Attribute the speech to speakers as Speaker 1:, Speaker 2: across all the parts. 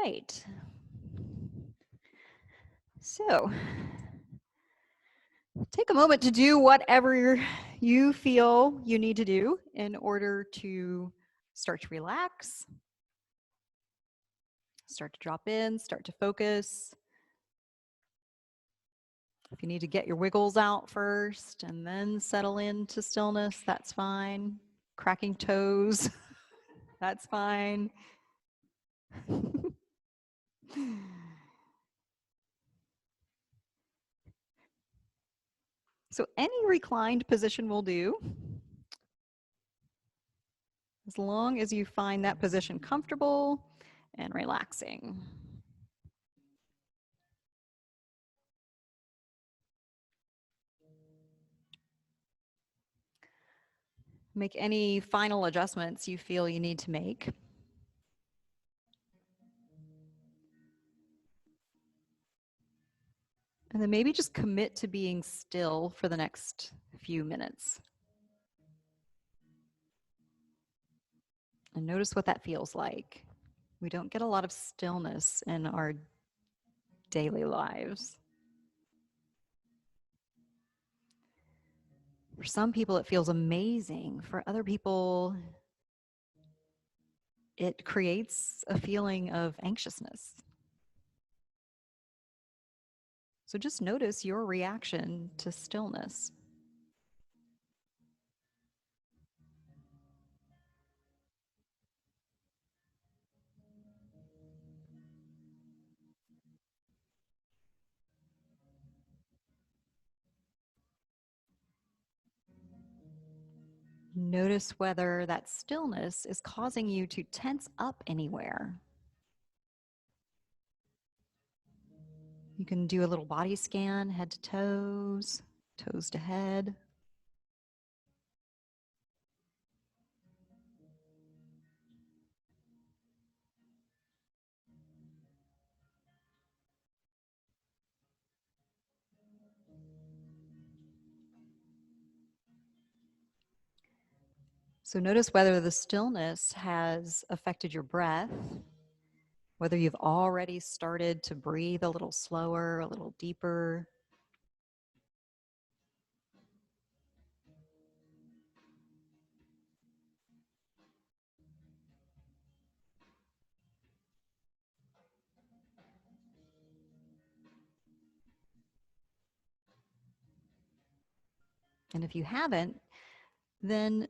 Speaker 1: right. So take a moment to do whatever you feel you need to do in order to start to relax, start to drop in, start to focus. If you need to get your wiggles out first and then settle into stillness, that's fine. Cracking toes, that's fine. So any reclined position will do, as long as you find that position comfortable and relaxing. Make any final adjustments you feel you need to make. And then maybe just commit to being still for the next few minutes. And notice what that feels like. We don't get a lot of stillness in our daily lives. For some people, it feels amazing. For other people, it creates a feeling of anxiousness. So just notice your reaction to stillness. Notice whether that stillness is causing you to tense up anywhere. You can do a little body scan, head to toes, toes to head. So notice whether the stillness has affected your breath, whether you've already started to breathe a little slower, a little deeper. And if you haven't, then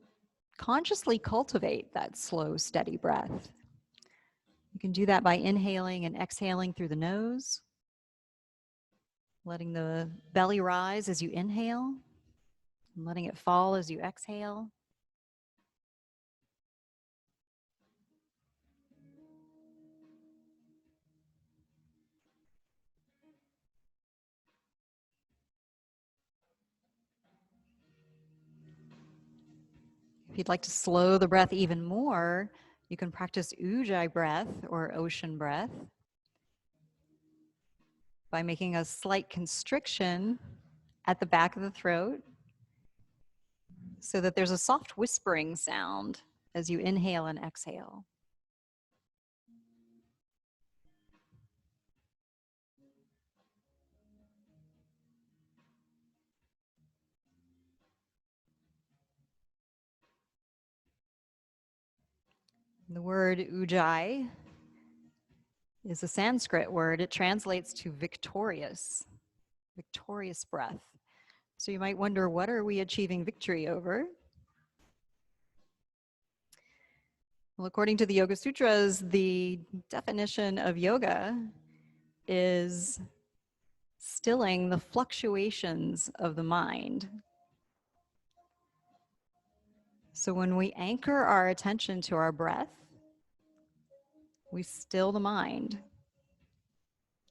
Speaker 1: consciously cultivate that slow, steady breath. You can do that by inhaling and exhaling through the nose, letting the belly rise as you inhale, and letting it fall as you exhale. If you'd like to slow the breath even more, you can practice ujjayi breath or ocean breath by making a slight constriction at the back of the throat so that there's a soft whispering sound as you inhale and exhale. The word ujjayi is a Sanskrit word. It translates to victorious, victorious breath. So you might wonder, what are we achieving victory over? Well, according to the Yoga Sutras, the definition of yoga is stilling the fluctuations of the mind. So when we anchor our attention to our breath, we still the mind.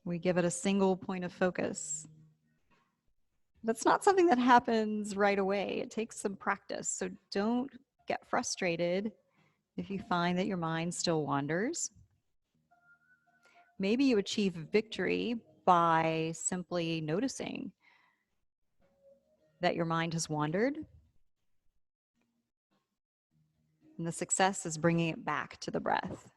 Speaker 1: We give it a single point of focus. That's not something that happens right away. It takes some practice. So don't get frustrated if you find that your mind still wanders. Maybe you achieve victory by simply noticing that your mind has wandered. And the success is bringing it back to the breath.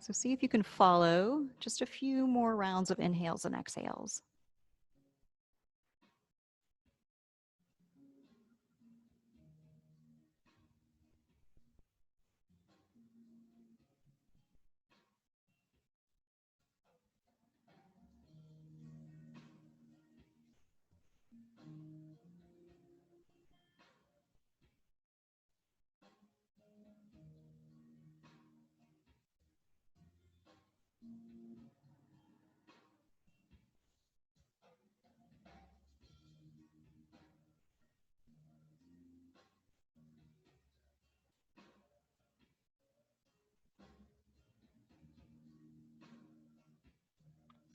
Speaker 1: So see if you can follow just a few more rounds of inhales and exhales.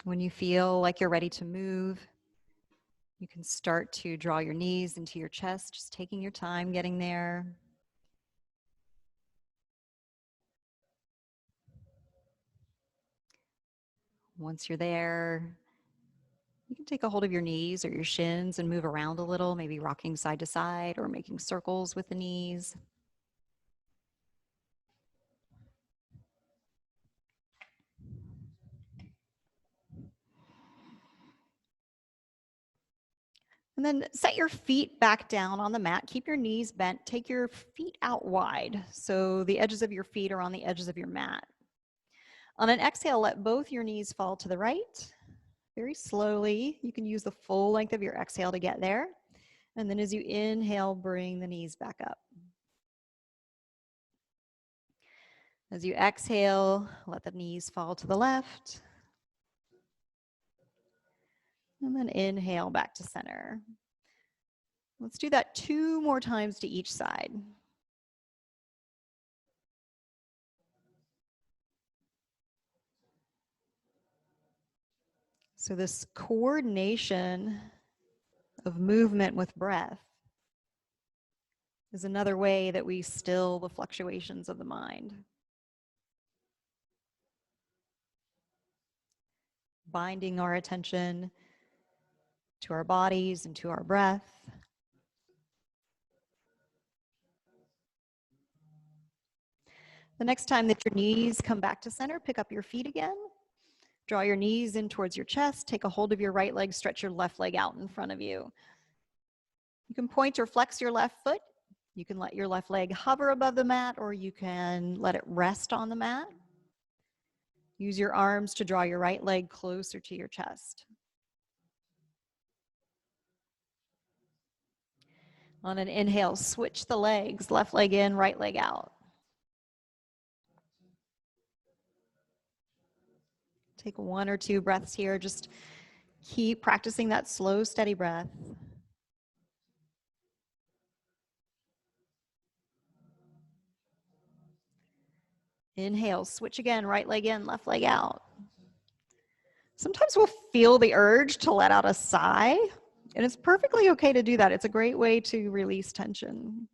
Speaker 1: When you feel like you're ready to move, you can start to draw your knees into your chest, just taking your time getting there. Once you're there, you can take a hold of your knees or your shins and move around a little, maybe rocking side to side or making circles with the knees. And then set your feet back down on the mat. Keep your knees bent. Take your feet out wide so the edges of your feet are on the edges of your mat. On an exhale, let both your knees fall to the right. Very slowly, you can use the full length of your exhale to get there. And then as you inhale, bring the knees back up. As you exhale, let the knees fall to the left. And then inhale back to center. Let's do that 2 more times to each side. So this coordination of movement with breath is another way that we still the fluctuations of the mind. Binding our attention to our bodies and to our breath. The next time that your knees come back to center, pick up your feet again. Draw your knees in towards your chest. Take a hold of your right leg. Stretch your left leg out in front of you. You can point or flex your left foot. You can let your left leg hover above the mat, or you can let it rest on the mat. Use your arms to draw your right leg closer to your chest. On an inhale, switch the legs, left leg in, right leg out. Take 1 or 2 breaths here. Just keep practicing that slow, steady breath. Inhale, switch again, right leg in, left leg out. Sometimes we'll feel the urge to let out a sigh, and it's perfectly okay to do that. It's a great way to release tension.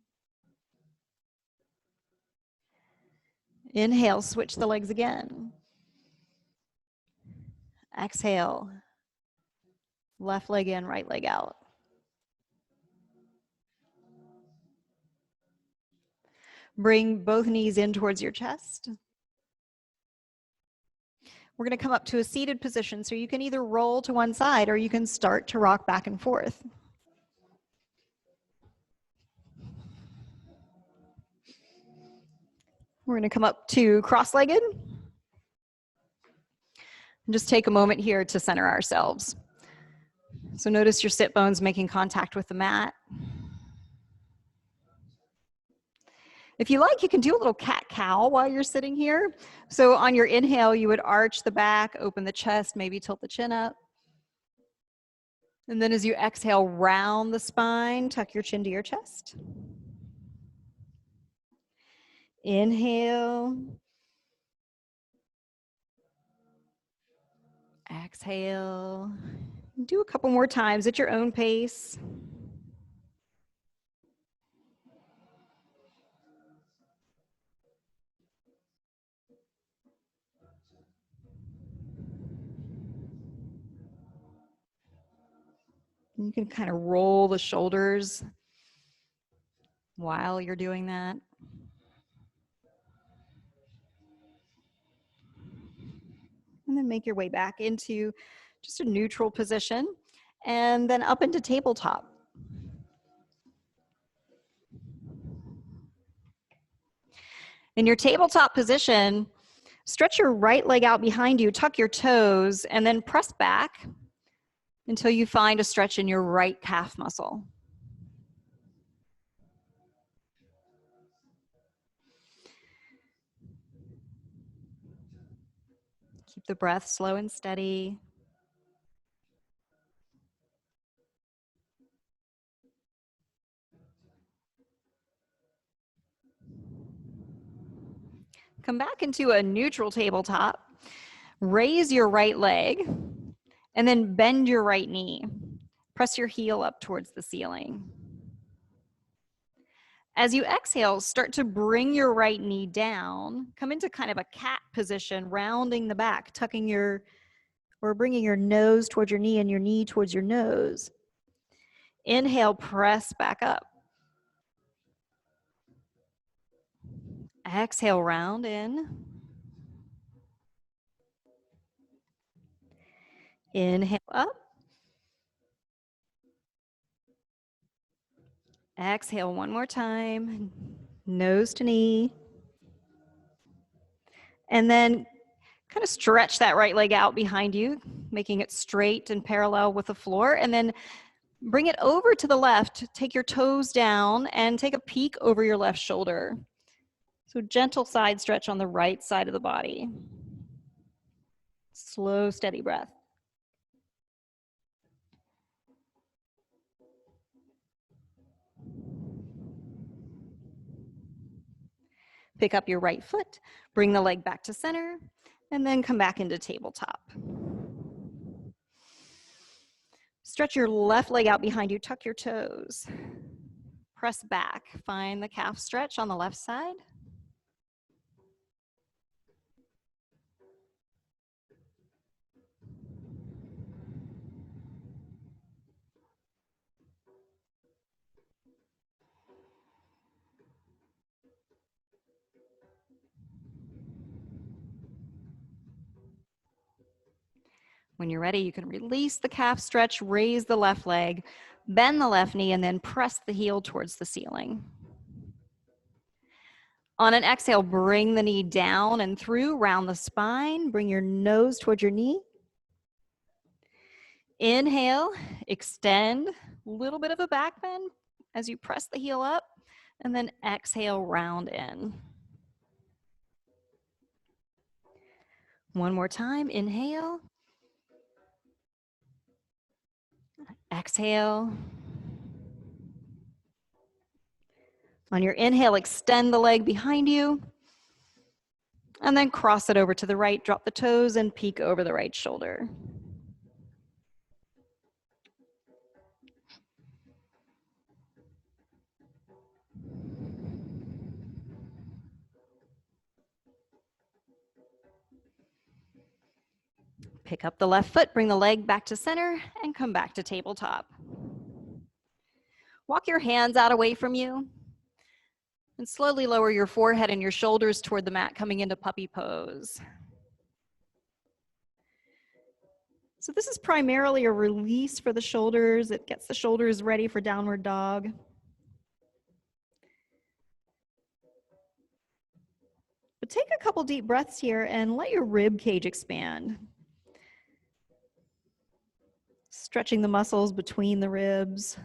Speaker 1: Inhale, switch the legs again. Exhale, left leg in, right leg out. Bring both knees in towards your chest. We're going to come up to a seated position, so you can either roll to one side or you can start to rock back and forth. We're going to come up to cross-legged. And just take a moment here to center ourselves. So notice your sit bones making contact with the mat. If you like, you can do a little cat-cow while you're sitting here. So on your inhale, you would arch the back, open the chest, maybe tilt the chin up. And then as you exhale, round the spine, tuck your chin to your chest. Inhale. Exhale. Do a couple more times at your own pace. You can kind of roll the shoulders while you're doing that. then make your way back into just a neutral position, and then up into tabletop. In your tabletop position, stretch your right leg out behind you, tuck your toes, and then press back until you find a stretch in your right calf muscle. Keep the breath slow and steady. Come back into a neutral tabletop. Raise your right leg and then bend your right knee. Press your heel up towards the ceiling. As you exhale, start to bring your right knee down. Come into kind of a cat position, rounding the back, bringing your nose towards your knee and your knee towards your nose. Inhale, press back up. Exhale, round in. Inhale up. Exhale one more time. Nose to knee. And then kind of stretch that right leg out behind you, making it straight and parallel with the floor. And then bring it over to the left. Take your toes down and take a peek over your left shoulder. So gentle side stretch on the right side of the body. Slow, steady breath. Pick up your right foot, bring the leg back to center, and then come back into tabletop. Stretch your left leg out behind you, tuck your toes. Press back, find the calf stretch on the left side. When you're ready, you can release the calf stretch, raise the left leg, bend the left knee, and then press the heel towards the ceiling. On an exhale, bring the knee down and through, round the spine, bring your nose towards your knee. Inhale, extend, a little bit of a back bend as you press the heel up, and then exhale, round in. One more time, inhale. Exhale. On your inhale, extend the leg behind you, and then cross it over to the right, drop the toes, and peek over the right shoulder. Pick up the left foot, bring the leg back to center, and come back to tabletop. Walk your hands out away from you, and slowly lower your forehead and your shoulders toward the mat, coming into puppy pose. So this is primarily a release for the shoulders. It gets the shoulders ready for downward dog. But take a couple deep breaths here and let your rib cage expand. Stretching the muscles between the ribs.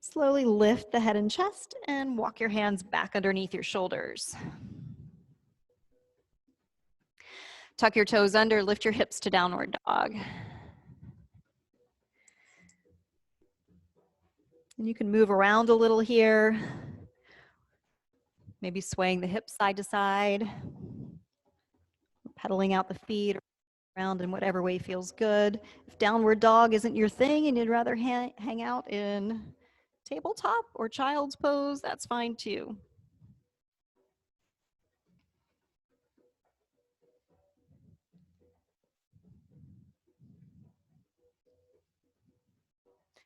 Speaker 1: Slowly lift the head and chest and walk your hands back underneath your shoulders. Tuck your toes under, lift your hips to downward dog. And you can move around a little here. Maybe swaying the hips side to side, pedaling out the feet around in whatever way feels good. If downward dog isn't your thing and you'd rather hang out in Tabletop or child's pose, that's fine too.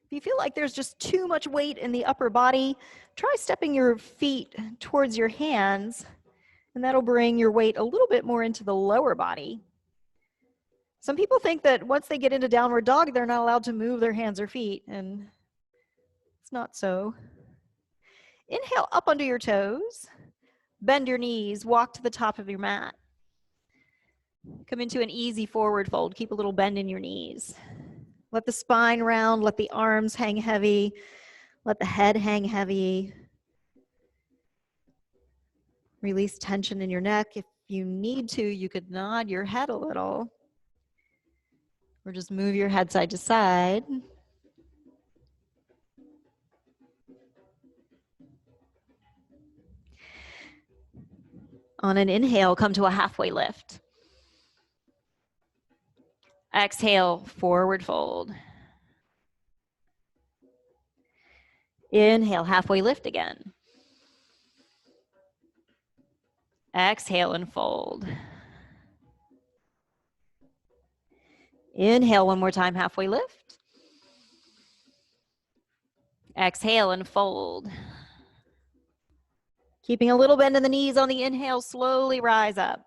Speaker 1: If you feel like there's just too much weight in the upper body, try stepping your feet towards your hands, and that'll bring your weight a little bit more into the lower body. Some people think that once they get into downward dog, they're not allowed to move their hands or feet, and it's not so. Inhale up under your toes, bend your knees, walk to the top of your mat. Come into an easy forward fold. Keep a little bend in your knees. Let the spine round, let the arms hang heavy, let the head hang heavy. Release tension in your neck. If you need to, you could nod your head a little, or just move your head side to side. On an inhale, come to a halfway lift. Exhale, forward fold. Inhale, halfway lift again. Exhale and fold. Inhale one more time, halfway lift. Exhale and fold. Keeping a little bend in the knees on the inhale, slowly rise up.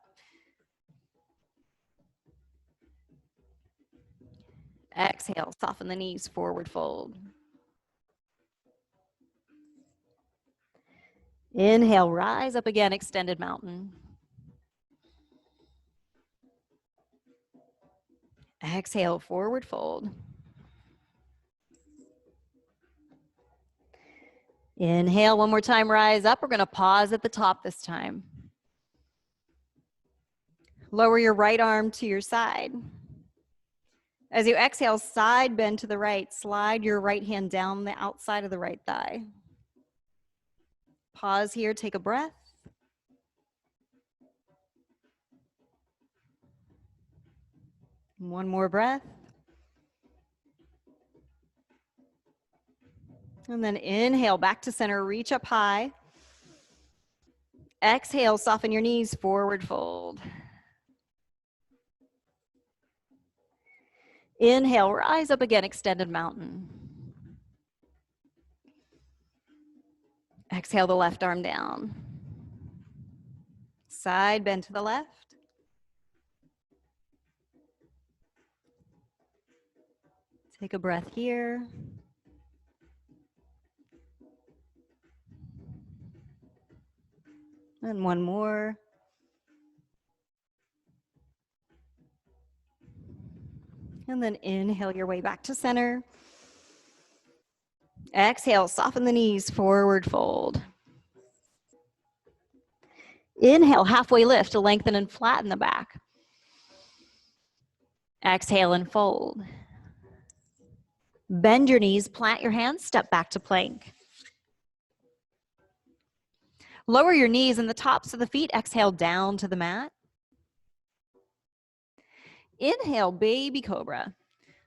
Speaker 1: Exhale, soften the knees, forward fold. Inhale, rise up again, extended mountain. Exhale, forward fold. Inhale, one more time, rise up. We're going to pause at the top this time. Lower your right arm to your side. As you exhale, side bend to the right. Slide your right hand down the outside of the right thigh. Pause here, take a breath. One more breath. And then inhale, back to center, reach up high. Exhale, soften your knees, forward fold. Inhale, rise up again, extended mountain. Exhale the left arm down. Side bend to the left. Take a breath here. And one more. And then inhale your way back to center. Exhale, soften the knees, forward fold. Inhale, halfway lift to lengthen and flatten the back. Exhale and fold. Bend your knees, plant your hands, step back to plank. Lower your knees and the tops of the feet. Exhale down to the mat. Inhale, baby cobra.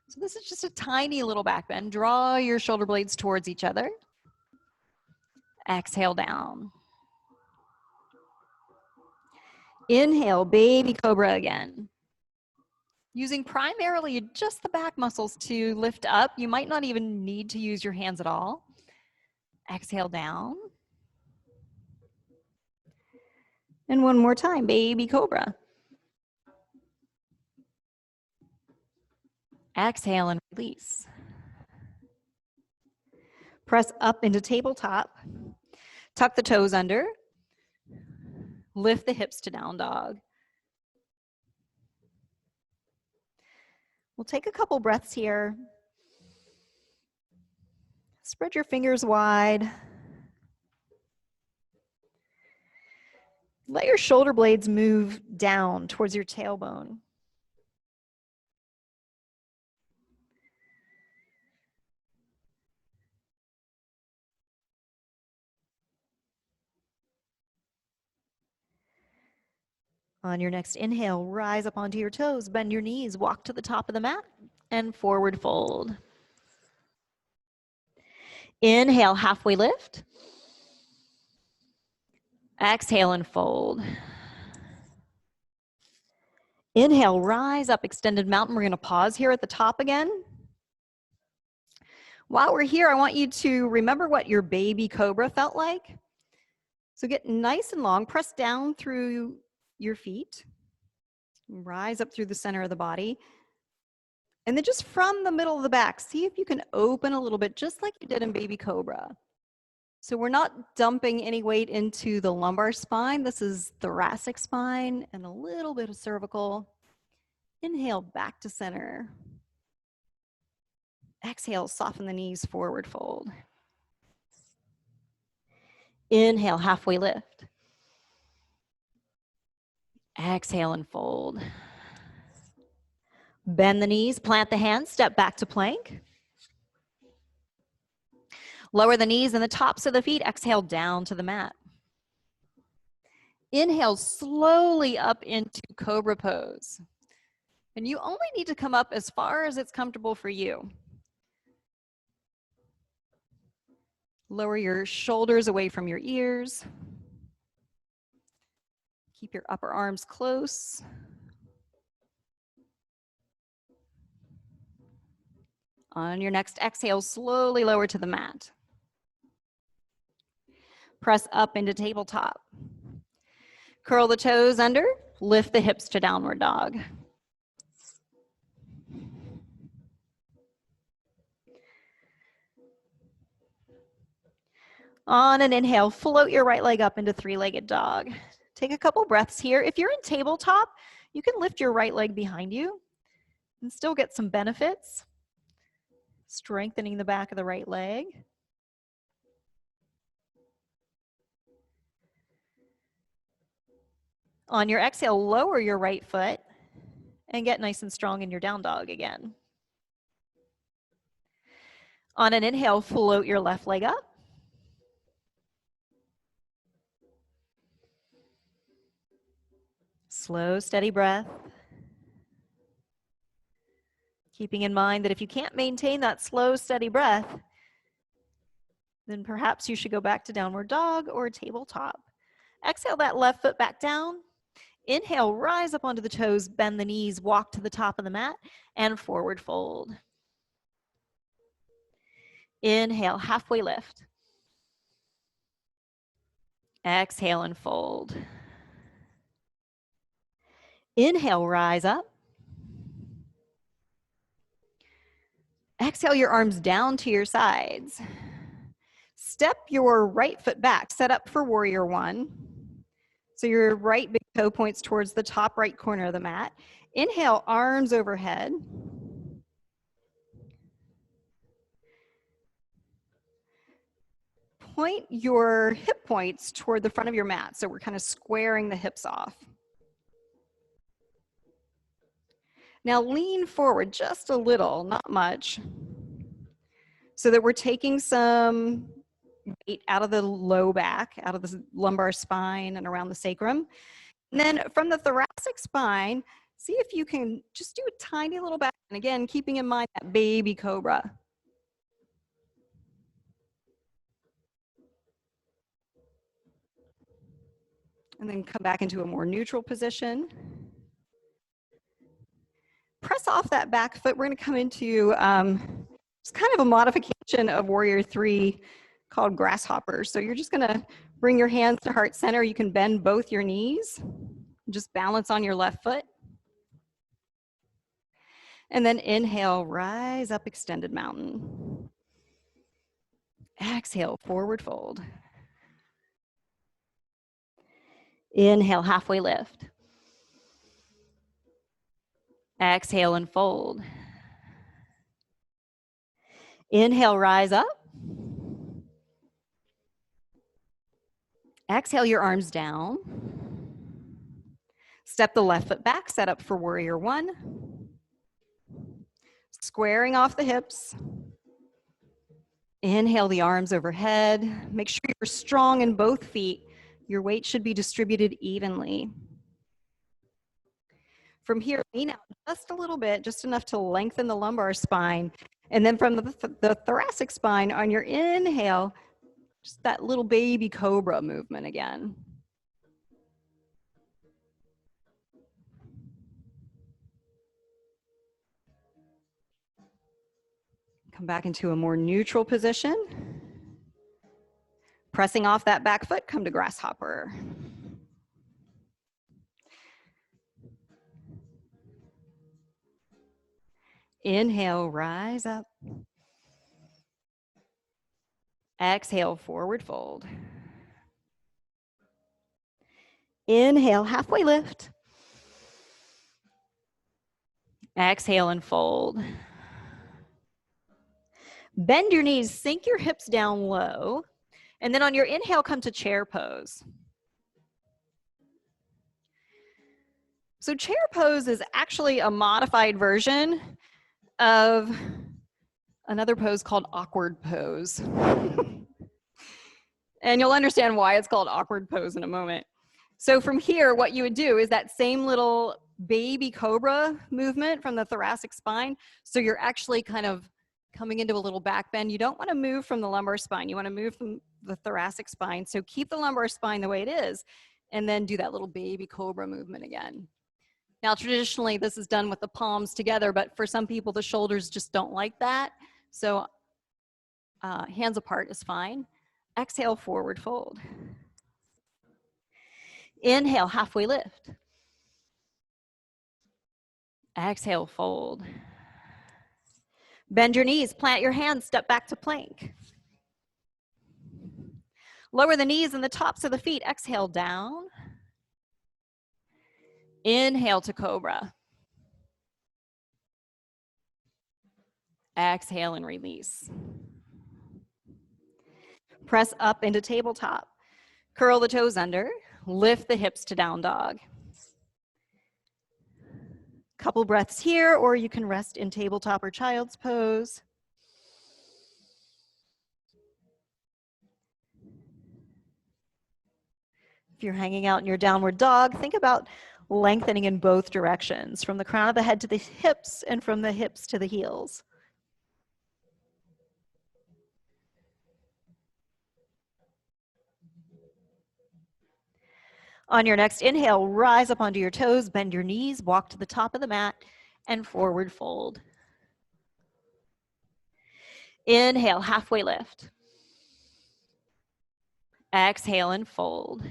Speaker 1: So this is just a tiny little back bend. Draw your shoulder blades towards each other. Exhale down. Inhale, baby cobra again. Using primarily just the back muscles to lift up. You might not even need to use your hands at all. Exhale down. And one more time, baby cobra. Exhale and release. Press up into tabletop. Tuck the toes under. Lift the hips to down dog. We'll take a couple breaths here. Spread your fingers wide. Let your shoulder blades move down towards your tailbone. On your next inhale, rise up onto your toes, bend your knees, walk to the top of the mat, and forward fold. Inhale, halfway lift. Exhale and fold. Inhale, rise up, extended mountain. We're going to pause here at the top again. While we're here, I want you to remember what your baby cobra felt like. So get nice and long, press down through your feet, rise up through the center of the body. And then just from the middle of the back, see if you can open a little bit, just like you did in baby cobra. So we're not dumping any weight into the lumbar spine. This is thoracic spine and a little bit of cervical. Inhale, back to center. Exhale, soften the knees, forward fold. Inhale, halfway lift. Exhale and fold. Bend the knees, plant the hands, step back to plank. Lower the knees and the tops of the feet. Exhale down to the mat. Inhale slowly up into cobra pose. And you only need to come up as far as it's comfortable for you. Lower your shoulders away from your ears. Keep your upper arms close. On your next exhale, slowly lower to the mat. Press up into tabletop. Curl the toes under, lift the hips to downward dog. On an inhale, float your right leg up into three-legged dog. Take a couple breaths here. If you're in tabletop, you can lift your right leg behind you and still get some benefits. Strengthening the back of the right leg. On your exhale, lower your right foot and get nice and strong in your down dog again. On an inhale, float your left leg up. Slow, steady breath. Keeping in mind that if you can't maintain that slow, steady breath, then perhaps you should go back to downward dog or tabletop. Exhale that left foot back down. Inhale, rise up onto the toes, bend the knees, walk to the top of the mat, and forward fold. Inhale, halfway lift. Exhale and fold. Inhale, rise up. Exhale your arms down to your sides. Step your right foot back, set up for warrior one. So your right big toe points towards the top right corner of the mat. Inhale, arms overhead. Point your hip points toward the front of your mat. So we're kind of squaring the hips off. Now lean forward just a little, not much, so that we're taking some weight out of the low back, out of the lumbar spine and around the sacrum. And then from the thoracic spine, see if you can just do a tiny little back. And again, keeping in mind that baby cobra. And then come back into a more neutral position. Press off that back foot. We're going to come into it's kind of a modification of warrior three called grasshopper. So you're just going to bring your hands to heart center. You can bend both your knees. Just balance on your left foot. And then inhale, rise up, extended mountain. Exhale, forward fold. Inhale, halfway lift. Exhale and fold. Inhale, rise up. Exhale your arms down. Step the left foot back, set up for warrior one. Squaring off the hips. Inhale the arms overhead. Make sure you're strong in both feet. Your weight should be distributed evenly. From here, lean out just a little bit, just enough to lengthen the lumbar spine. And then from the thoracic spine, on your inhale, just that little baby cobra movement again. Come back into a more neutral position. Pressing off that back foot, come to grasshopper. Inhale, rise up. Exhale, forward fold. Inhale, halfway lift. Exhale and fold. Bend your knees, sink your hips down low. And then on your inhale, come to chair pose. So chair pose is actually a modified version of another pose called awkward pose. And you'll understand why it's called awkward pose in a moment. So from here, what you would do is that same little baby cobra movement from the thoracic spine. So you're actually kind of coming into a little back bend. You don't want to move from the lumbar spine. You want to move from the thoracic spine. So keep the lumbar spine the way it is, and then do that little baby cobra movement again. Now, traditionally, this is done with the palms together, but for some people, the shoulders just don't like that. So hands apart is fine. Exhale, forward fold. Inhale, halfway lift. Exhale, fold. Bend your knees, plant your hands, step back to plank. Lower the knees and the tops of the feet. Exhale, down. Inhale to cobra. Exhale and release. Press up into tabletop. Curl the toes under. Lift the hips to down dog. Couple breaths here, or you can rest in tabletop or child's pose. If you're hanging out in your downward dog, think about lengthening in both directions, from the crown of the head to the hips and from the hips to the heels. On your next inhale, rise up onto your toes, bend your knees, walk to the top of the mat, and forward fold. Inhale, halfway lift. Exhale and fold.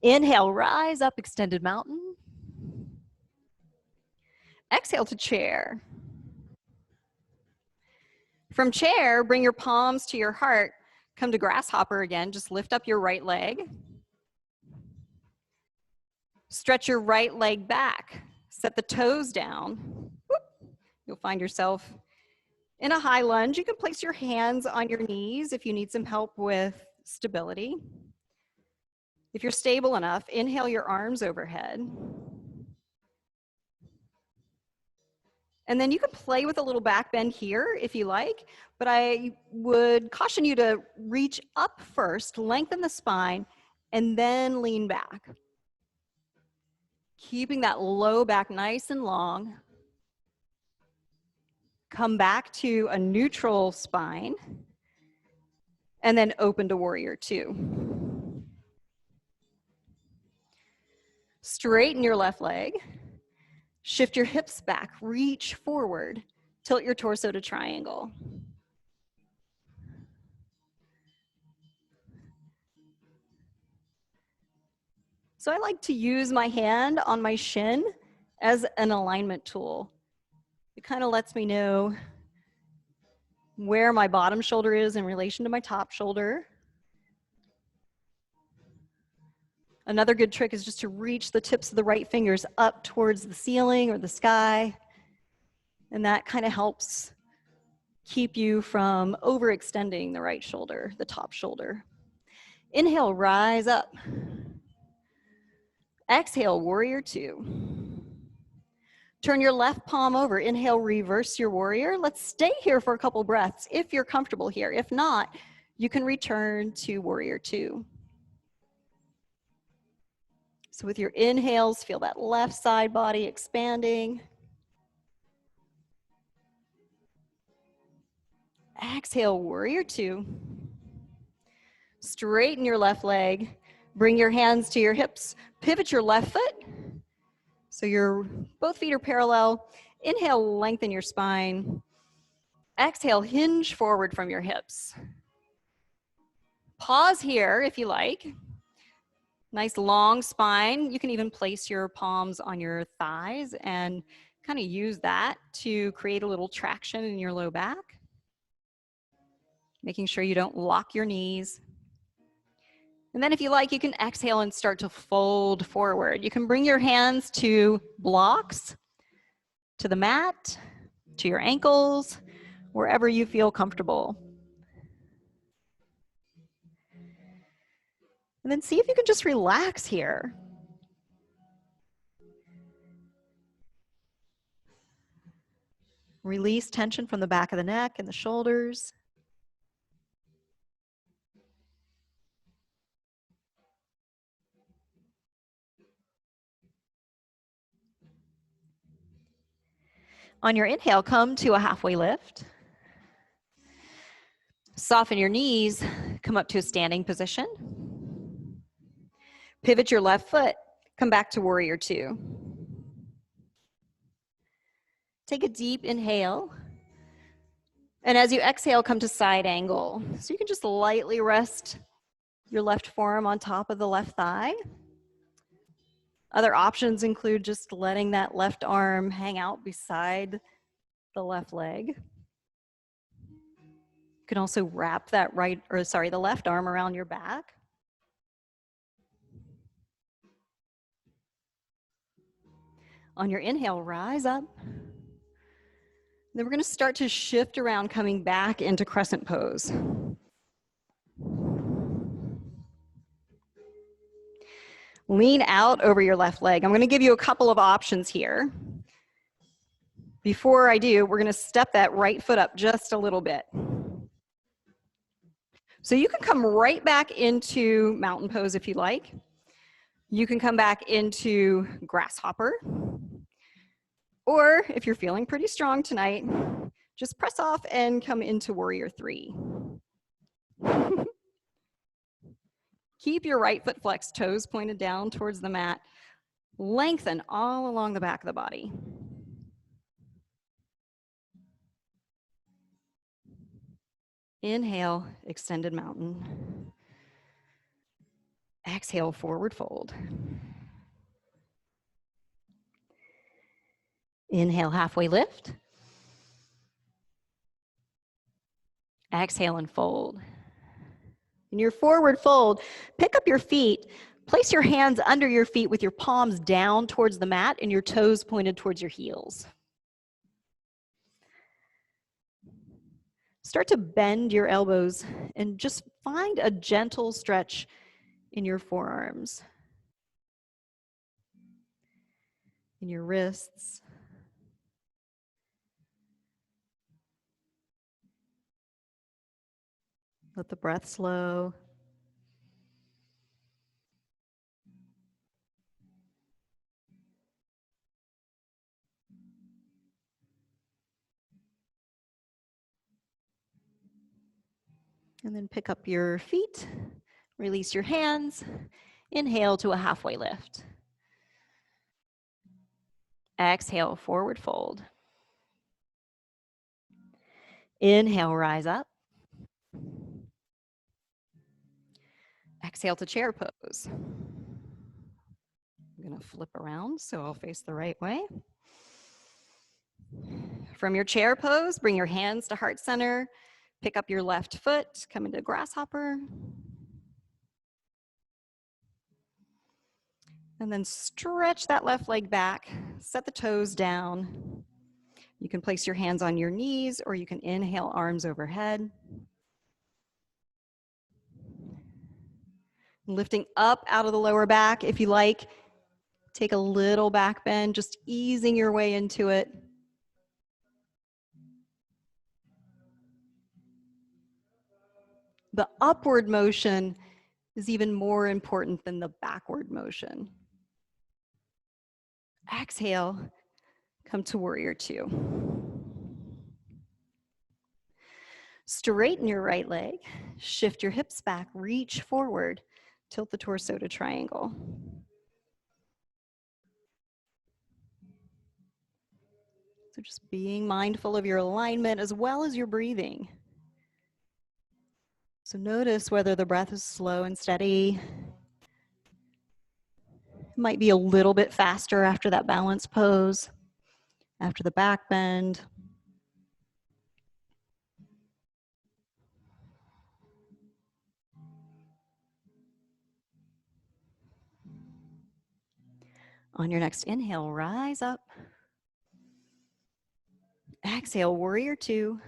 Speaker 1: Inhale, rise up, extended mountain. Exhale to chair. From chair, bring your palms to your heart. Come to grasshopper again. Just lift up your right leg. Stretch your right leg back. Set the toes down. Whoop. You'll find yourself in a high lunge. You can place your hands on your knees if you need some help with stability. If you're stable enough, inhale your arms overhead. And then you can play with a little back bend here if you like, but I would caution you to reach up first, lengthen the spine, and then lean back. Keeping that low back nice and long. Come back to a neutral spine, and then open to warrior two. Straighten your left leg. Shift your hips back, reach forward, tilt your torso to triangle. So I like to use my hand on my shin as an alignment tool. It kind of lets me know where my bottom shoulder is in relation to my top shoulder. Another good trick is just to reach the tips of the right fingers up towards the ceiling or the sky. And that kind of helps keep you from overextending the right shoulder, the top shoulder. Inhale, rise up. Exhale, warrior two. Turn your left palm over. Inhale, reverse your warrior. Let's stay here for a couple breaths if you're comfortable here. If not, you can return to warrior two. So with your inhales, feel that left side body expanding. Exhale, warrior two. Straighten your left leg. Bring your hands to your hips. Pivot your left foot. So both feet are parallel. Inhale, lengthen your spine. Exhale, hinge forward from your hips. Pause here if you like. Nice long spine. You can even place your palms on your thighs and kind of use that to create a little traction in your low back. Making sure you don't lock your knees. And then if you like, you can exhale and start to fold forward. You can bring your hands to blocks, to the mat, to your ankles, wherever you feel comfortable. And then see if you can just relax here. Release tension from the back of the neck and the shoulders. On your inhale, come to a halfway lift. Soften your knees, come up to a standing position. Pivot your left foot, come back to warrior two. Take a deep inhale. And as you exhale, come to side angle. So you can just lightly rest your left forearm on top of the left thigh. Other options include just letting that left arm hang out beside the left leg. You can also wrap that the left arm around your back. On your inhale, rise up. Then we're going to start to shift around, coming back into crescent pose. Lean out over your left leg. I'm going to give you a couple of options here. Before I do, we're going to step that right foot up just a little bit. So you can come right back into mountain pose if you like. You can come back into grasshopper. Or if you're feeling pretty strong tonight, just press off and come into warrior three. Keep your right foot flexed, toes pointed down towards the mat. Lengthen all along the back of the body. Inhale, extended mountain. Exhale, forward fold. Inhale, halfway lift. Exhale and fold. In your forward fold, pick up your feet, place your hands under your feet with your palms down towards the mat and your toes pointed towards your heels. Start to bend your elbows and just find a gentle stretch in your forearms, in your wrists. Let the breath slow. And then pick up your feet, release your hands, inhale to a halfway lift. Exhale, forward fold. Inhale, rise up. Exhale to chair pose. I'm gonna flip around so I'll face the right way. From your chair pose, bring your hands to heart center, pick up your left foot, come into grasshopper. And then stretch that left leg back, set the toes down. You can place your hands on your knees or you can inhale, arms overhead. Lifting up out of the lower back if you like. Take a little back bend, just easing your way into it. The upward motion is even more important than the backward motion. Exhale, come to warrior two. Straighten your right leg, shift your hips back, reach forward, tilt the torso to triangle. So just being mindful of your alignment as well as your breathing. So notice whether the breath is slow and steady. It might be a little bit faster after that balance pose, after the back bend. On your next inhale, rise up. Exhale, warrior two.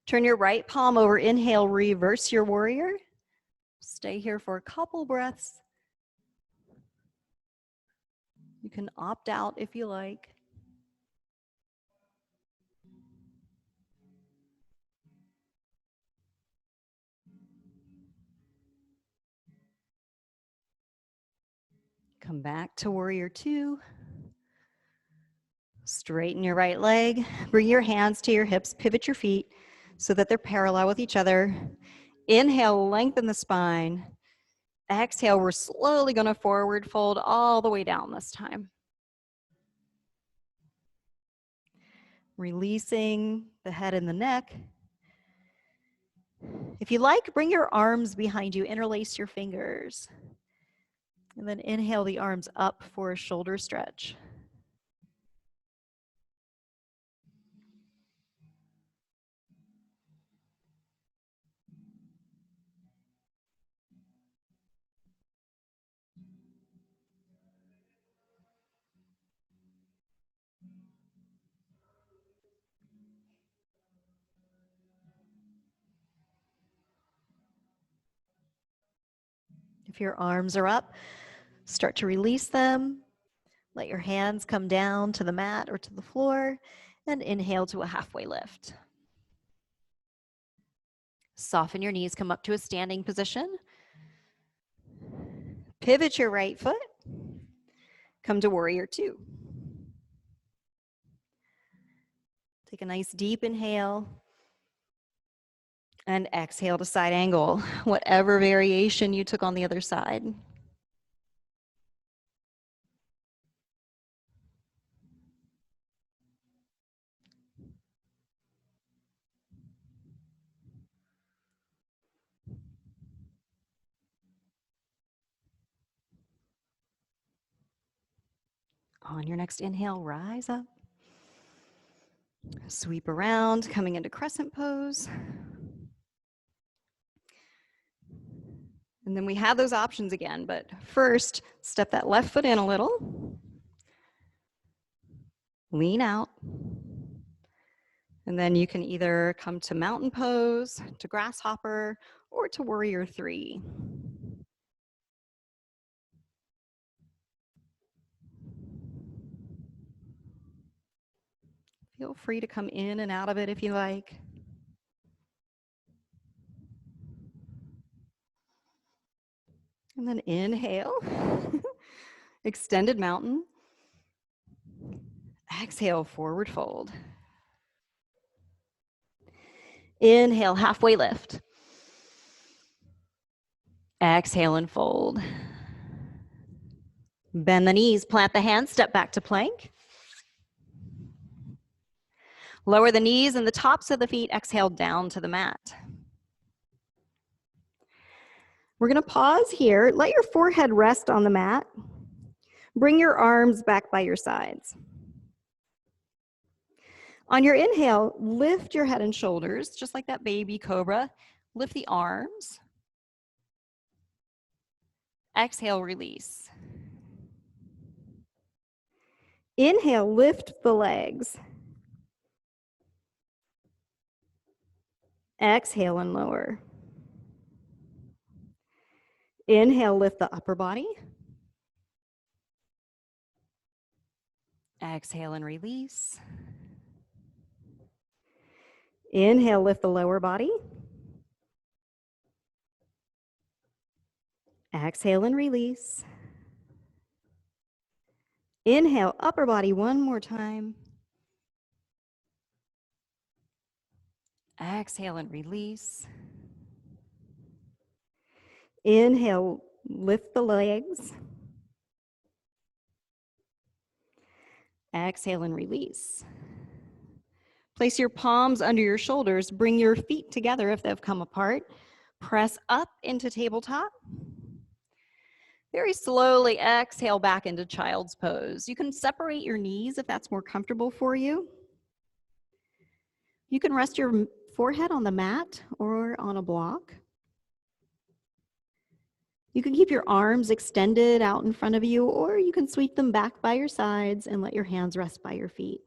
Speaker 1: Turn your right palm over, inhale, reverse your warrior. Stay here for a couple breaths. You can opt out if you like. Come back to warrior two. Straighten your right leg. Bring your hands to your hips. Pivot your feet so that they're parallel with each other. Inhale, lengthen the spine. Exhale, we're slowly going to forward fold all the way down this time. Releasing the head and the neck. If you like, bring your arms behind you. Interlace your fingers. And then inhale the arms up for a shoulder stretch. If your arms are up, start to release them. Let your hands come down to the mat or to the floor, and inhale to a halfway lift. Soften your knees, come up to a standing position. Pivot your right foot. Come to warrior two. Take a nice deep inhale and exhale to side angle, whatever variation you took on the other side. On your next inhale, rise up. Sweep around, coming into crescent pose. And then we have those options again, but first, step that left foot in a little. Lean out. And then you can either come to mountain pose, to grasshopper, or to warrior three. Feel free to come in and out of it if you like. And then inhale, extended mountain. Exhale, forward fold. Inhale, halfway lift. Exhale and fold. Bend the knees, plant the hands, step back to plank. Lower the knees and the tops of the feet, exhale down to the mat. We're going to pause here. Let your forehead rest on the mat. Bring your arms back by your sides. On your inhale, lift your head and shoulders, just like that baby cobra. Lift the arms. Exhale, release. Inhale, lift the legs. Exhale and lower. Inhale, lift the upper body. Exhale and release. Inhale, lift the lower body. Exhale and release. Inhale, upper body one more time. Exhale and release.
Speaker 2: Inhale, lift the legs.
Speaker 1: Exhale and release. Place your palms under your shoulders. Bring your feet together if they've come apart. Press up into tabletop. Very slowly exhale back into child's pose. You can separate your knees if that's more comfortable for you. You can rest your forehead on the mat or on a block. You can keep your arms extended out in front of you, or you can sweep them back by your sides and let your hands rest by your feet.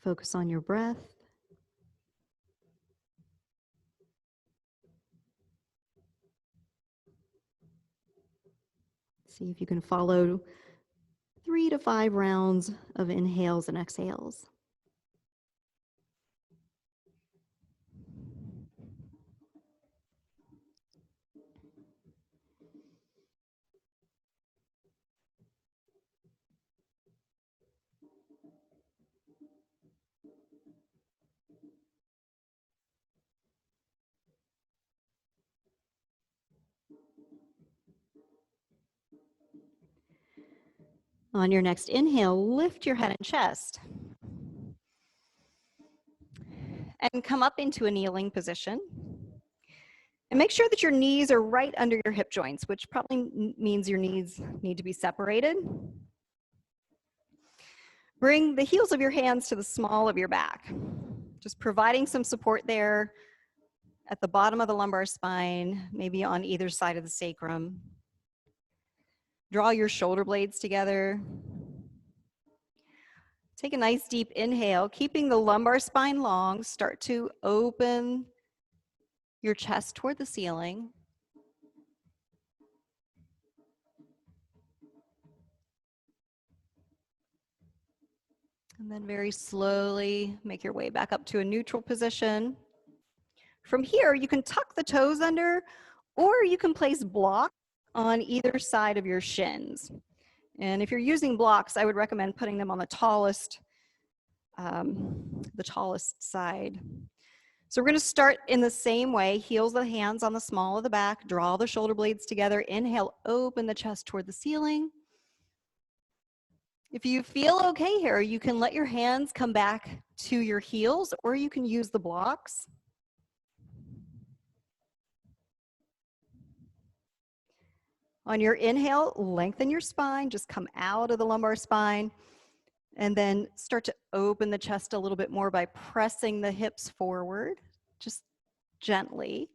Speaker 1: Focus on your breath. See if you can follow 3 to 5 rounds of inhales and exhales. On your next inhale, lift your head and chest. And come up into a kneeling position. And make sure that your knees are right under your hip joints, which probably means your knees need to be separated. Bring the heels of your hands to the small of your back, just providing some support there at the bottom of the lumbar spine, maybe on either side of the sacrum. Draw your shoulder blades together. Take a nice deep inhale, keeping the lumbar spine long. Start to open your chest toward the ceiling. And then very slowly make your way back up to a neutral position. From here, you can tuck the toes under, or you can place blocks on either side of your shins. And if you're using blocks, I would recommend putting them on the tallest side. So we're going to start in the same way. Heels of the hands on the small of the back. Draw the shoulder blades together. Inhale, open the chest toward the ceiling. If you feel okay here, you can let your hands come back to your heels, or you can use the blocks. On your inhale, lengthen your spine. Just come out of the lumbar spine. And then start to open the chest a little bit more by pressing the hips forward, just gently.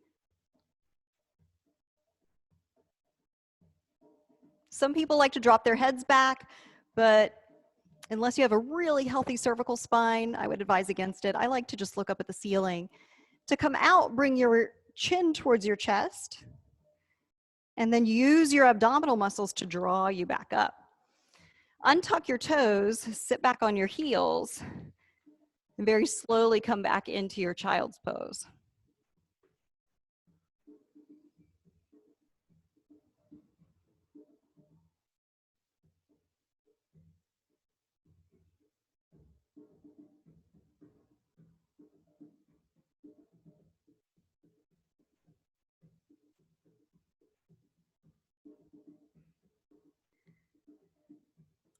Speaker 1: Some people like to drop their heads back, but unless you have a really healthy cervical spine, I would advise against it. I like to just look up at the ceiling. To come out, bring your chin towards your chest, and then use your abdominal muscles to draw you back up. Untuck your toes, sit back on your heels, and very slowly come back into your child's pose.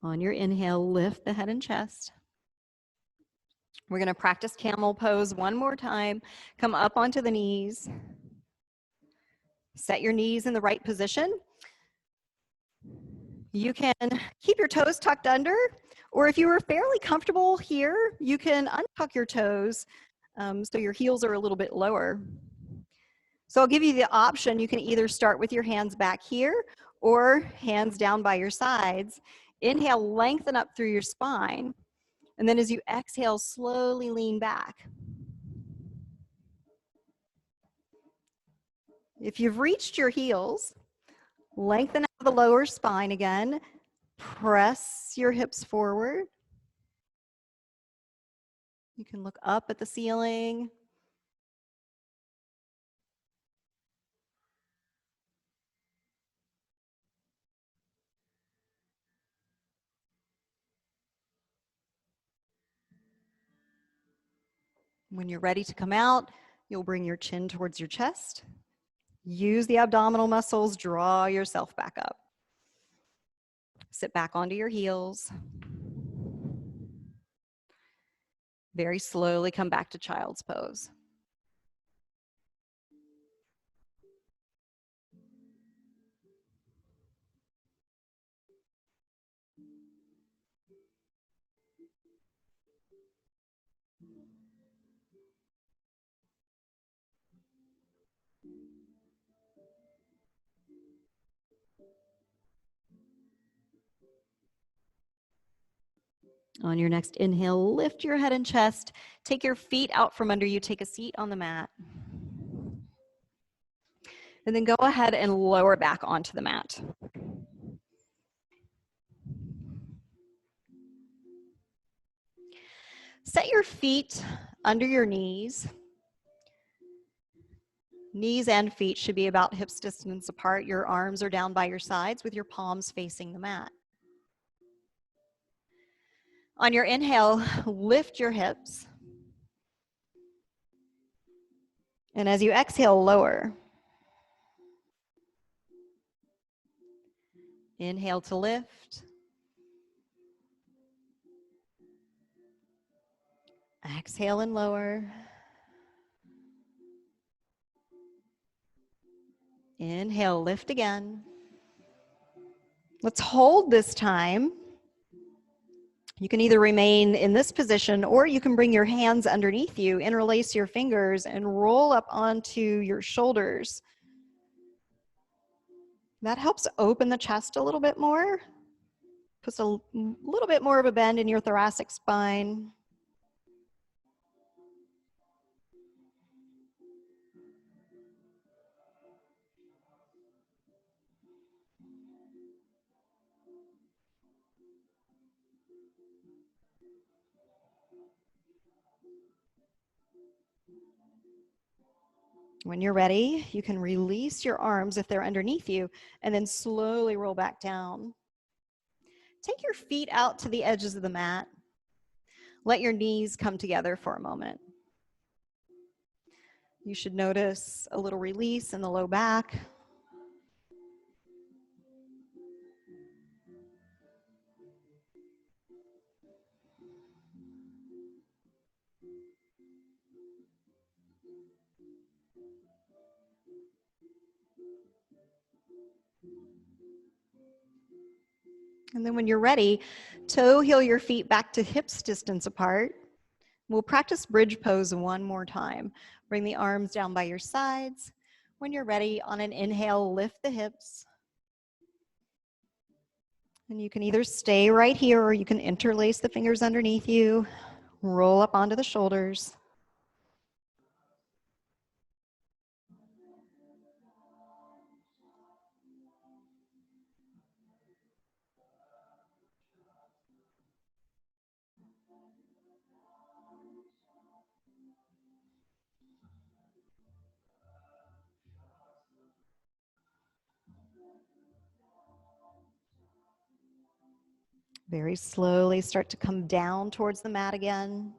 Speaker 1: On your inhale, lift the head and chest. We're going to practice camel pose one more time. Come up onto the knees. Set your knees in the right position. You can keep your toes tucked under, or if you were fairly comfortable here, you can untuck your toes so your heels are a little bit lower. So I'll give you the option. You can either start with your hands back here or hands down by your sides. Inhale, lengthen up through your spine. And then as you exhale, slowly lean back. If you've reached your heels, lengthen out the lower spine again. Press your hips forward. You can look up at the ceiling. When you're ready to come out, you'll bring your chin towards your chest. Use the abdominal muscles, draw yourself back up. Sit back onto your heels. Very slowly come back to child's pose. On your next inhale, lift your head and chest. Take your feet out from under you. Take a seat on the mat. And then go ahead and lower back onto the mat. Set your feet under your knees. Knees and feet should be about hips distance apart. Your arms are down by your sides with your palms facing the mat. On your inhale, lift your hips. And as you exhale, lower. Inhale to lift. Exhale and lower. Inhale, lift again. Let's hold this time. You can either remain in this position or you can bring your hands underneath you, interlace your fingers, and roll up onto your shoulders. That helps open the chest a little bit more. Puts a little bit more of a bend in your thoracic spine. When you're ready, you can release your arms if they're underneath you and then slowly roll back down. Take your feet out to the edges of the mat. Let your knees come together for a moment. You should notice a little release in the low back. And then when you're ready, toe heel your feet back to hips distance apart. We'll practice bridge pose one more time. Bring the arms down by your sides. When you're ready, on an inhale, lift the hips. And you can either stay right here or you can interlace the fingers underneath you. Roll up onto the shoulders. Very slowly start to come down towards the mat again.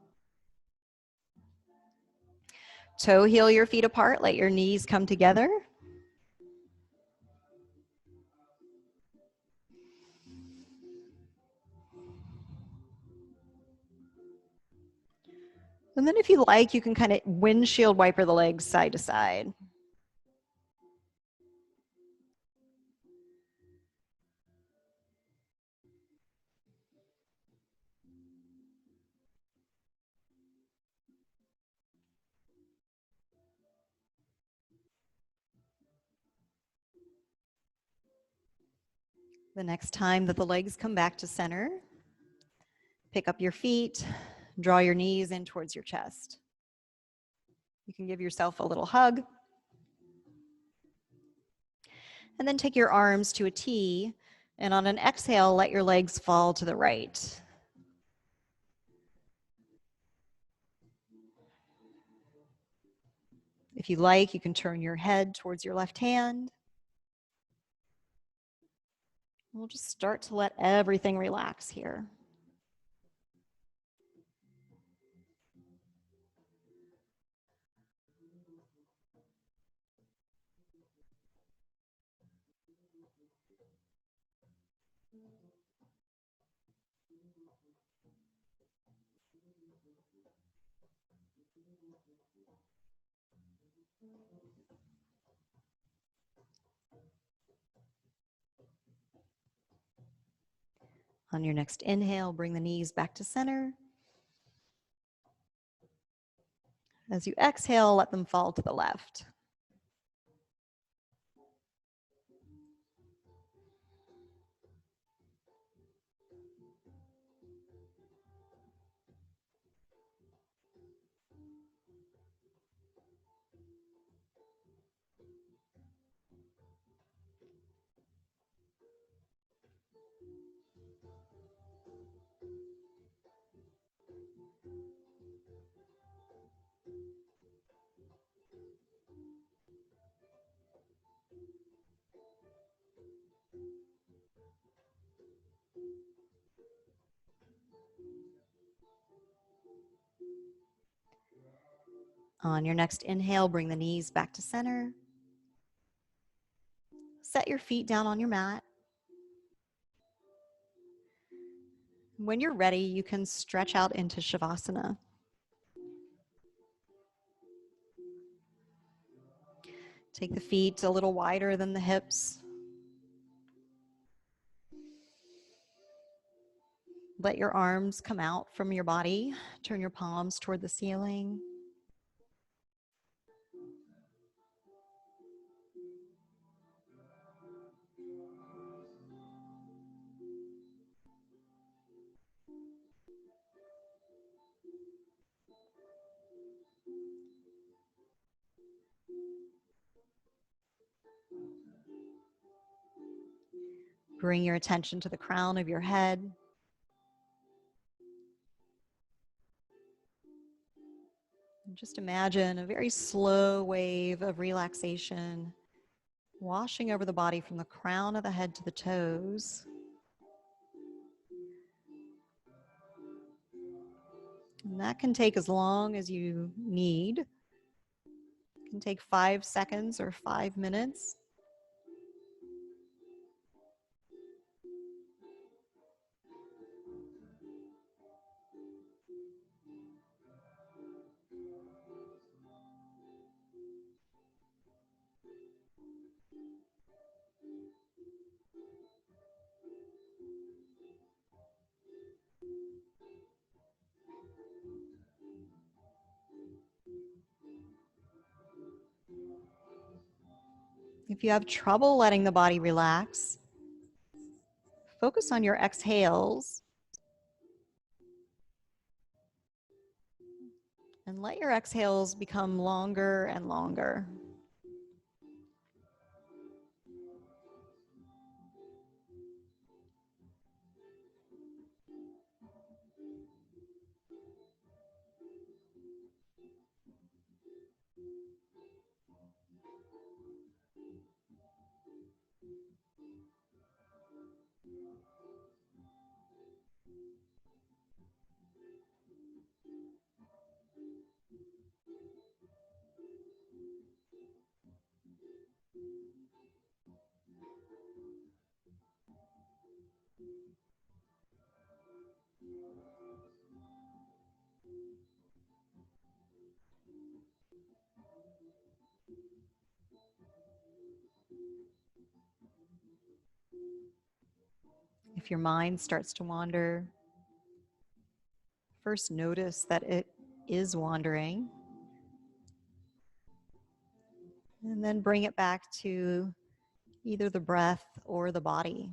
Speaker 1: Toe heel your feet apart, let your knees come together. And then if you like, you can kind of windshield wiper the legs side to side. The next time that the legs come back to center, pick up your feet, draw your knees in towards your chest. You can give yourself a little hug. And then take your arms to a T, and on an exhale, let your legs fall to the right. If you like, you can turn your head towards your left hand. We'll just start to let everything relax here. On your next inhale, bring the knees back to center. As you exhale, let them fall to the left. On your next inhale, bring the knees back to center. Set your feet down on your mat. When you're ready, you can stretch out into Shavasana. Take the feet a little wider than the hips. Let your arms come out from your body. Turn your palms toward the ceiling. Bring your attention to the crown of your head. And just imagine a very slow wave of relaxation washing over the body from the crown of the head to the toes. And that can take as long as you need. It can take 5 seconds or 5 minutes. If you have trouble letting the body relax, focus on your exhales and let your exhales become longer and longer. If your mind starts to wander, first notice that it is wandering, and then bring it back to either the breath or the body.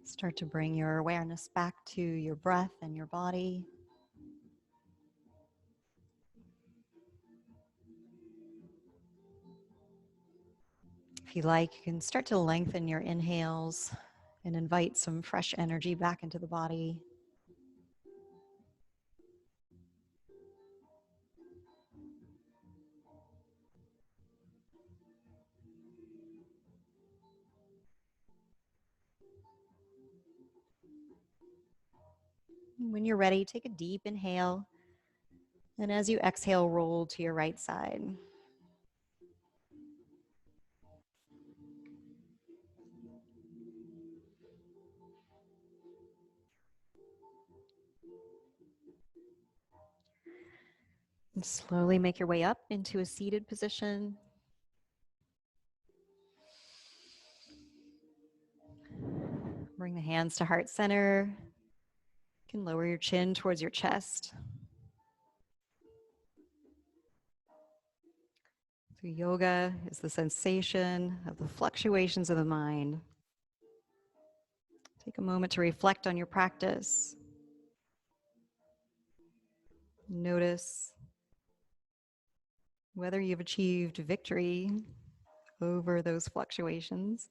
Speaker 1: Start to bring your awareness back to your breath and your body. If you like, you can start to lengthen your inhales and invite some fresh energy back into the body. When you're ready, take a deep inhale. And as you exhale, roll to your right side. And slowly make your way up into a seated position. Bring the hands to heart center. You can lower your chin towards your chest. So yoga is the sensation of the fluctuations of the mind. Take a moment to reflect on your practice. Notice whether you've achieved victory over those fluctuations.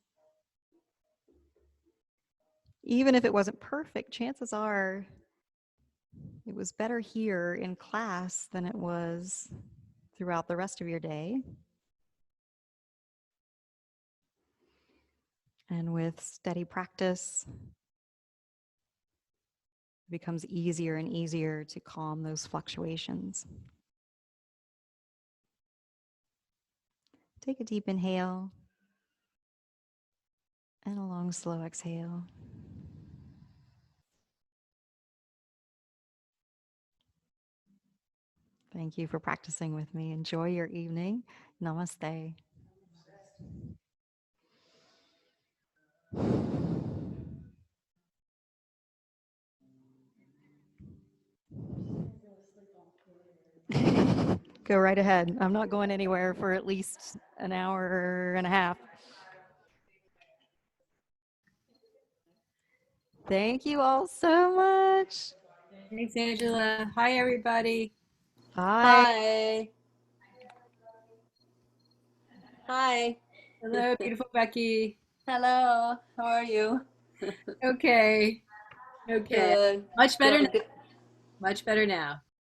Speaker 1: Even if it wasn't perfect, chances are it was better here in class than it was throughout the rest of your day. And with steady practice, it becomes easier and easier to calm those fluctuations. Take a deep inhale and a long, slow exhale. Thank you for practicing with me. Enjoy your evening. Namaste. Go right ahead. I'm not going anywhere for at least an hour and a half. Thank you all so much.
Speaker 3: Thanks, Angela. Hi, everybody.
Speaker 1: Hi.
Speaker 4: Hi. Hi.
Speaker 3: Hello, beautiful Becky.
Speaker 4: Hello. How are you?
Speaker 3: Okay. Okay.
Speaker 4: Good.
Speaker 3: Much better now.
Speaker 4: Good.
Speaker 3: Much better now.